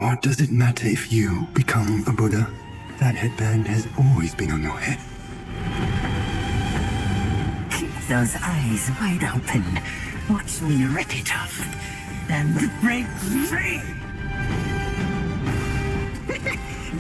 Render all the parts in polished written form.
Or does it matter if you become a Buddha? That headband has always been on your head. Keep those eyes wide open. Watch me rip it off and break free.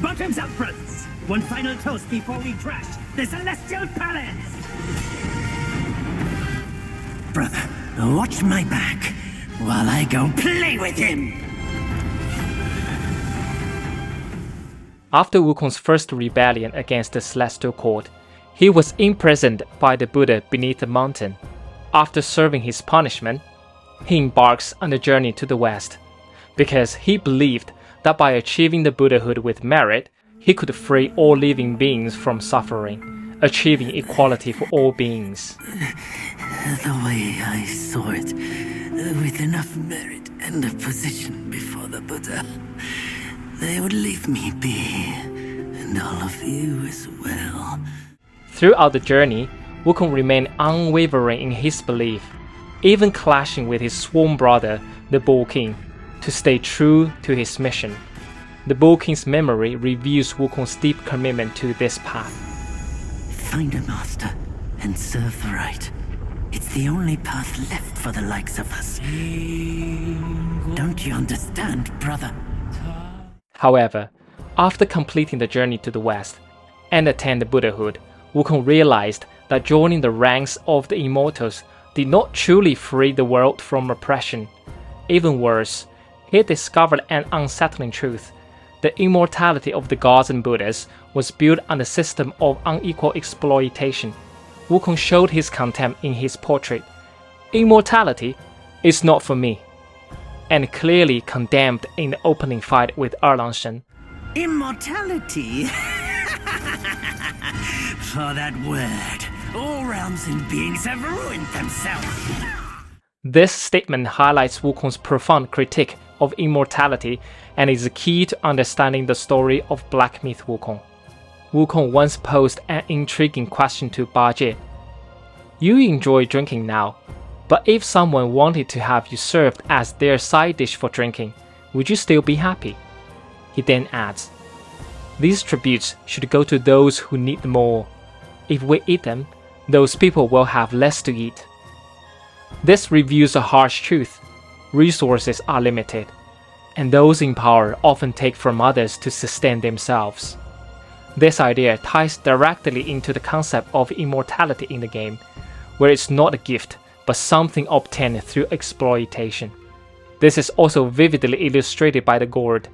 Bottoms up, brothers. One final toast before we crash the Celestial Palace. Brother, watch my back while I go play with him. After Wukong's first rebellion against the Celestial Court, he was imprisoned by the Buddha beneath the mountain. After serving his punishment, he embarks on a journey to the west, because he believed that by achieving the Buddhahood with merit, he could free all living beings from suffering, achieving equality for all beings. The way I saw it, with enough merit and a position before the Buddha, they would leave me be, and all of you as well. Throughout the journey, Wukong remained unwavering in his belief, even clashing with his sworn brother, the Bull King, to stay true to his mission. The Bull King's memory reveals Wukong's deep commitment to this path. Find a master and serve the right. It's the only path left for the likes of us. Don't you understand, brother? However, after completing the journey to the west and attain the Buddhahood, Wukong realized that joining the ranks of the immortals did not truly free the world from oppression. Even worse, he discovered an unsettling truth. The immortality of the gods and Buddhas was built on a system of unequal exploitation. Wukong showed his contempt in his portrait. Immortality is not for me, and clearly condemned in the opening fight with Erlangshen. Immortality? For that word, all realms and beings have ruined themselves. This statement highlights Wukong's profound critique of immortality and is the key to understanding the story of Black Myth Wukong. Wukong once posed an intriguing question to Bajie. You enjoy drinking now, but if someone wanted to have you served as their side dish for drinking, would you still be happy? He then adds, these tributes should go to those who need them more. If we eat them, those people will have less to eat. This reveals a harsh truth. Resources are limited, and those in power often take from others to sustain themselves. This idea ties directly into the concept of immortality in the game, where it's not a gift, but something obtained through exploitation. This is also vividly illustrated by the gourd,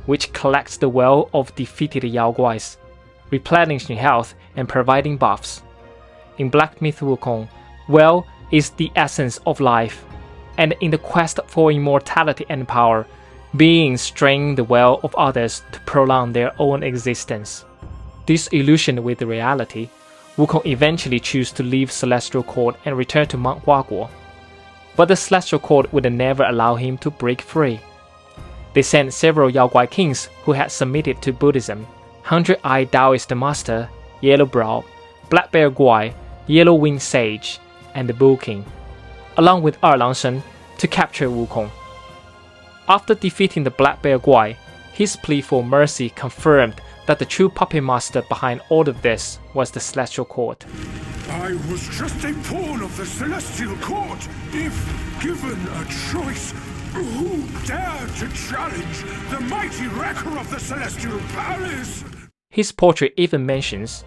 which collects the well of defeated Yao Guais, replenishing health and providing buffs. In Black Myth Wukong, well is the essence of life, and in the quest for immortality and power, beings drain the well of others to prolong their own existence. Disillusioned with reality, Wukong eventually chose to leave Celestial Court and return to Mount Huaguo. But the Celestial Court would never allow him to break free. They sent several Yao Guai kings who had submitted to Buddhism: Hundred-Eyed Taoist Master, Yellow Brow, Black Bear Guai, Yellow Winged Sage, and the Bull King, along with Erlangshen, to capture Wukong. After defeating the Black Bear Guai, his plea for mercy confirmed that the true puppet master behind all of this was the Celestial Court. I was just a pawn of the Celestial Court. If given a choice, who dared to challenge the mighty wrecker of the Celestial Palace? His portrait even mentions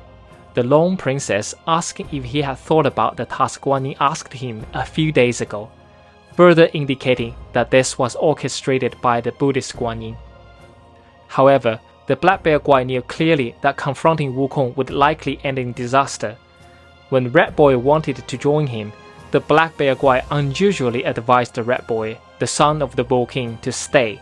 the Lone Princess asking if he had thought about the task Guan Yin asked him a few days ago, further indicating that this was orchestrated by the Buddhist Guan Yin. However, the Black Bear Guai knew clearly that confronting Wukong would likely end in disaster. When Red Boy wanted to join him, the Black Bear Guai unusually advised the Red Boy, the son of the Bull King, to stay.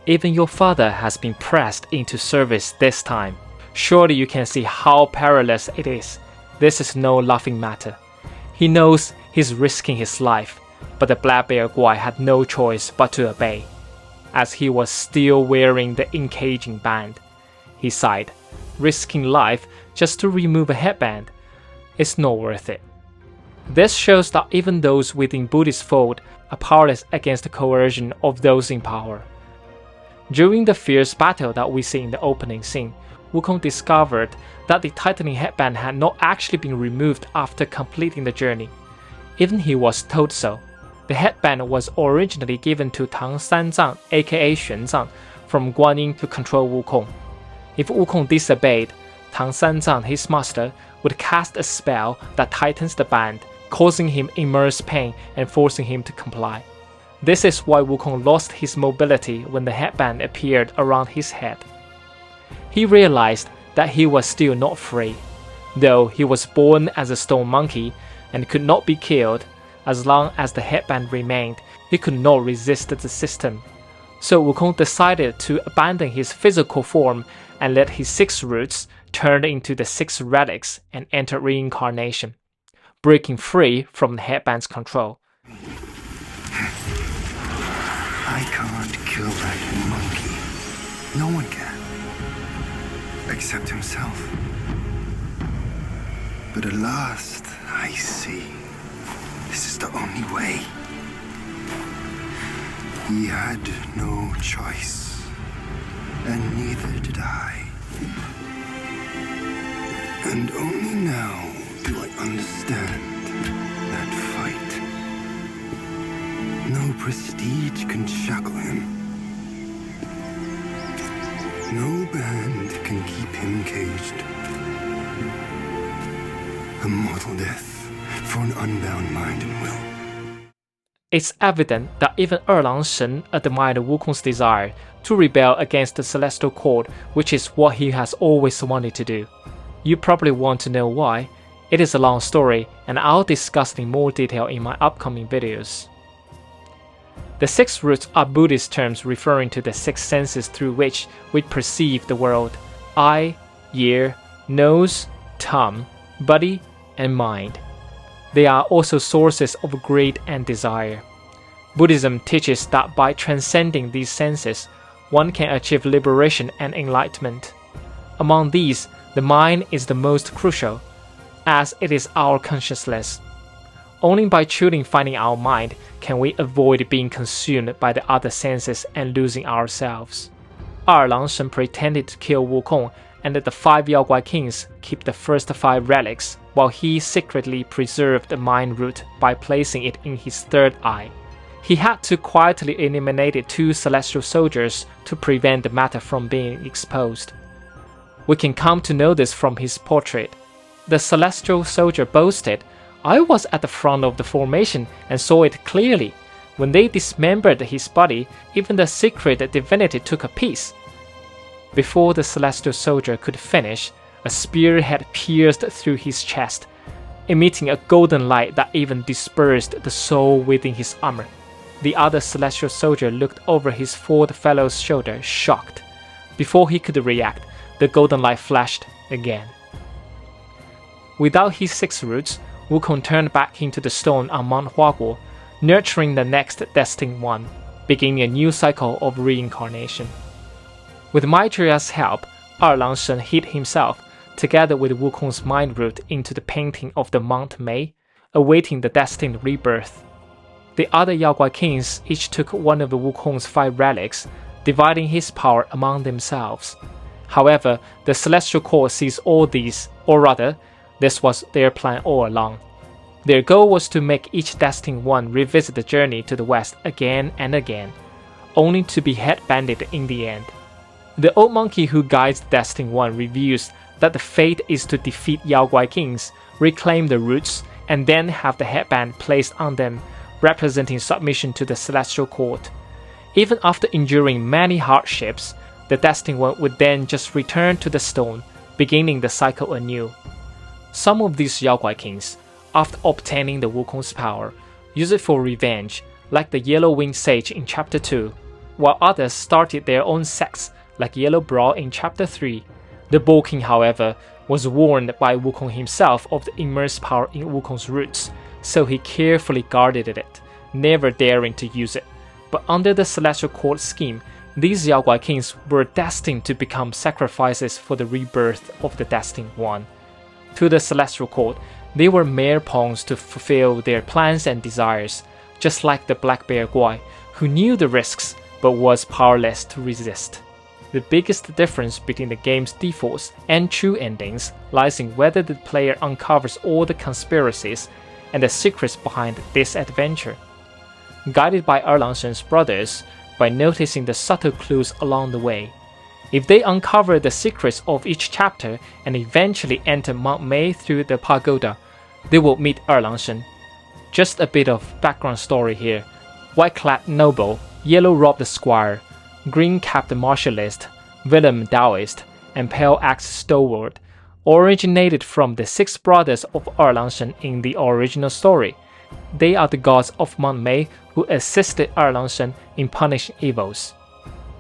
Even your father has been pressed into service this time. Surely you can see how perilous it is. This is no laughing matter. He knows he's risking his life, but the Black Bear Guai had no choice but to obey. As he was still wearing the encaging band, he sighed, risking life just to remove a headband. It's not worth it. This shows that even those within Buddhist fold are powerless against the coercion of those in power. During the fierce battle that we see in the opening scene, Wukong discovered that the tightening headband had not actually been removed after completing the journey. Even he was told so. The headband was originally given to Tang Sanzang, aka Xuanzang, from Guanyin to control Wukong. If Wukong disobeyed, Tang Sanzang, his master, would cast a spell that tightens the band, causing him immense pain and forcing him to comply. This is why Wukong lost his mobility when the headband appeared around his head. He realized that he was still not free. Though he was born as a stone monkey and could not be killed, as long as the headband remained, he could not resist the system. So Wukong decided to abandon his physical form and let his 6 roots turn into the 6 relics and enter reincarnation, breaking free from the headband's control. I can't kill that monkey. No one can. Except himself. But at last, I see. This is the only way. He had no choice. And neither did I. And only now do I understand that fight. No prestige can shackle him. No band can keep him caged. A mortal death for an unbound mind and will. It's evident that even Erlang Shen admired Wukong's desire to rebel against the Celestial Court, which is what he has always wanted to do. You probably want to know why. It is a long story, and I'll discuss in more detail in my upcoming videos. The 6 roots are Buddhist terms referring to the 6 senses through which we perceive the world: eye, ear, nose, tongue, body, and mind. They are also sources of greed and desire. Buddhism teaches that by transcending these senses, one can achieve liberation and enlightenment. Among these, the mind is the most crucial, as it is our consciousness. Only by truly finding our mind can we avoid being consumed by the other senses and losing ourselves. Erlang Shen pretended to kill Wukong and let the 5 Yaoguai kings keep the first 5 relics, while he secretly preserved the mind root by placing it in his 3rd eye. He had to quietly eliminate 2 celestial soldiers to prevent the matter from being exposed. We can come to know this from his portrait. The celestial soldier boasted, "I was at the front of the formation and saw it clearly. When they dismembered his body, even the secret divinity took a piece." Before the celestial soldier could finish, a spear had pierced through his chest, emitting a golden light that even dispersed the soul within his armor. The other celestial soldier looked over his 4th fellow's shoulder, shocked. Before he could react, the golden light flashed again. Without his 6 roots, Wukong turned back into the stone on Mount Huaguo, nurturing the next Destined One, beginning a new cycle of reincarnation. With Maitria's help, Erlang Shen hid himself, together with Wukong's mind root, into the painting of the Mount Mei, awaiting the destined rebirth. The other Yaoguai kings each took one of the Wukong's 5 relics, dividing his power among themselves. However, the Celestial Court sees all these, or rather, this was their plan all along. Their goal was to make each Destined One revisit the journey to the west again and again, only to be headbanded in the end. The old monkey who guides the Destined One reveals that the fate is to defeat Yaoguai kings, reclaim the roots, and then have the headband placed on them, representing submission to the Celestial Court. Even after enduring many hardships, the Destined One would then just return to the stone, beginning the cycle anew. Some of these Yaoguai kings, after obtaining the Wukong's power, use it for revenge, like the Yellow-Winged Sage in Chapter 2, while others started their own sects, like Yellow Brawl in Chapter 3. The Bull King, however, was warned by Wukong himself of the immense power in Wukong's roots, so he carefully guarded it, never daring to use it. But under the Celestial Court scheme, these Yaoguai kings were destined to become sacrifices for the rebirth of the Destined One. To the Celestial Court, they were mere pawns to fulfill their plans and desires, just like the Black Bear Guai, who knew the risks but was powerless to resist. The biggest difference between the game's defaults and true endings lies in whether the player uncovers all the conspiracies and the secrets behind this adventure. Guided by Erlangshen's brothers, by noticing the subtle clues along the way, if they uncover the secrets of each chapter and eventually enter Mount Mei through the pagoda, they will meet Erlangshen. Just a bit of background story here. White-clad noble, yellow-robed squire, green-capped martialist, villain Taoist, and pale-axe stalwart originated from the 6 brothers of Erlangshen in the original story. They are the gods of Mount Mei who assisted Erlangshen in punishing evils.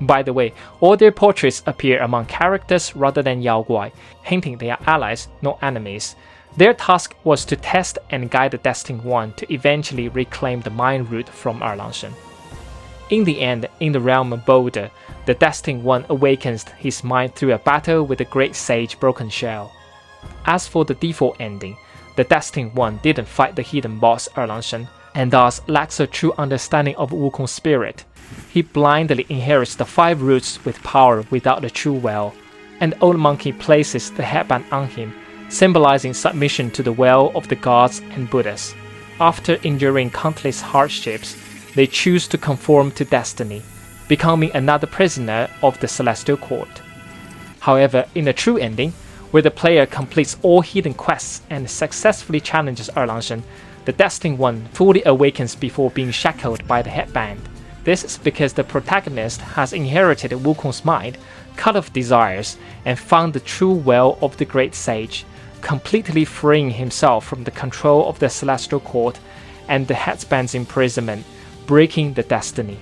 By the way, all their portraits appear among characters rather than Yaoguai, hinting they are allies, not enemies. Their task was to test and guide the Destined One to eventually reclaim the mind root from Erlangshen. In the end, in the realm of Boulder, the Destined One awakens his mind through a battle with the great sage Broken Shell. As for the default ending, the Destined One didn't fight the hidden boss Erlangshen, and thus lacks a true understanding of Wukong's spirit. He blindly inherits the 5 roots with power without a true will, and Old Monkey places the headband on him, symbolizing submission to the will of the gods and Buddhas. After enduring countless hardships, they choose to conform to destiny, becoming another prisoner of the Celestial Court. However, in the true ending, where the player completes all hidden quests and successfully challenges Erlangshen, the Destined One fully awakens before being shackled by the headband. This is because the protagonist has inherited Wukong's mind, cut off desires, and found the true will of the great sage, completely freeing himself from the control of the Celestial Court and the headband's imprisonment, breaking the destiny.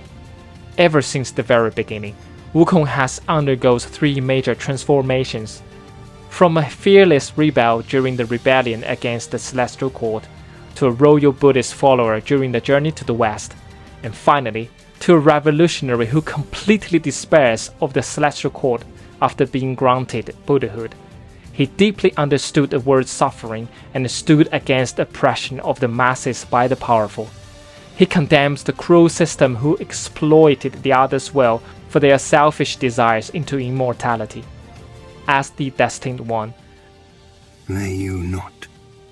Ever since the very beginning, Wukong has undergone 3 major transformations. From a fearless rebel during the rebellion against the Celestial Court, to a royal Buddhist follower during the journey to the west, and finally, to a revolutionary who completely despairs of the Celestial Court after being granted Buddhahood. He deeply understood the world's suffering and stood against the oppression of the masses by the powerful. He condemns the cruel system who exploited the others' will for their selfish desires into immortality. As the Destined One, May you not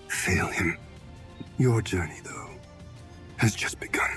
fail him. Your journey, though, has just begun.